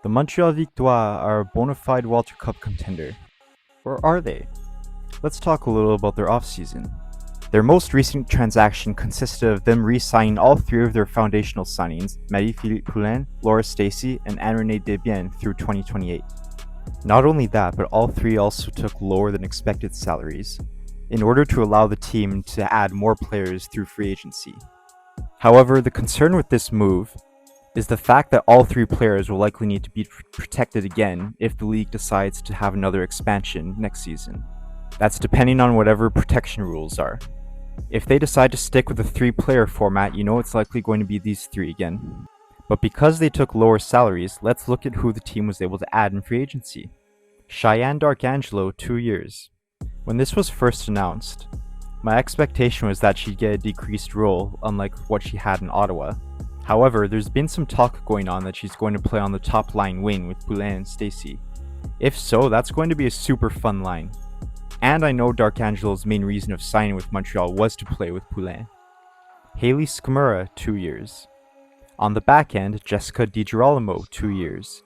The Montreal Victoire are a bona fide Walter Cup contender. Or are they? Let's talk a little about their offseason. Their most recent transaction consisted of them re-signing all three of their foundational signings, Marie-Philippe Poulin, Laura Stacey, and Anne-Renee Desbiens through 2028. Not only that, but all three also took lower than expected salaries, in order to allow the team to add more players through free agency. However, the concern with this move is the fact that all three players will likely need to be protected again if the league decides to have another expansion next season. That's depending on whatever protection rules are. If they decide to stick with the three-player format, you know it's likely going to be these three again. But because they took lower salaries, let's look at who the team was able to add in free agency. Cheyenne Darkangelo, 2 years. When this was first announced, my expectation was that she'd get a decreased role, unlike what she had in Ottawa. However, there's been some talk going on that she's going to play on the top line wing with Poulin and Stacey. If so, that's going to be a super fun line. And I know Darkangelo's main reason of signing with Montreal was to play with Poulin. Hayley Skamura, 2 years. On the back end, Jessica DiGirolamo, 2 years.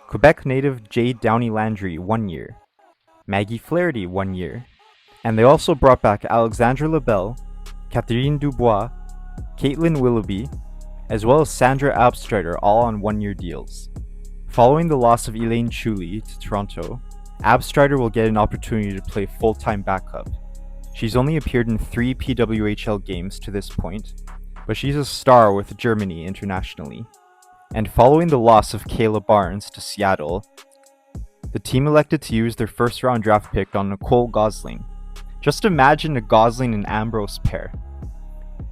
Quebec native Jade Downey Landry, 1 year. Maggie Flaherty, 1 year. And they also brought back Alexandra Labelle, Catherine Dubois, Caitlin Willoughby, as well as Sandra Abstrider, all on 1-year deals. Following the loss of Elaine Chuli to Toronto, Abstrider will get an opportunity to play full-time backup. She's only appeared in 3 PWHL games to this point, but she's a star with Germany internationally. And following the loss of Kayla Barnes to Seattle, the team elected to use their first-round draft pick on Nicole Gosling. Just imagine a Gosling and Ambrose pair.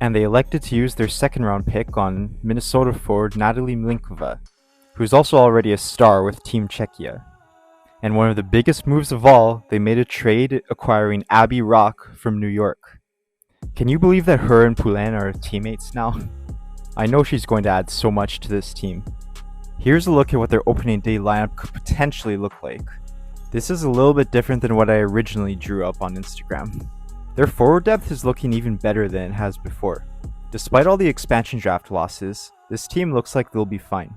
And they elected to use their second-round pick on Minnesota forward Natalie Mlinkova, who's also already a star with Team Czechia. And one of the biggest moves of all, they made a trade acquiring Abby Rock from New York. Can you believe that her and Poulin are teammates now? I know she's going to add so much to this team. Here's a look at what their opening day lineup could potentially look like. This is a little bit different than what I originally drew up on Instagram. Their forward depth is looking even better than it has before. Despite all the expansion draft losses, this team looks like they'll be fine.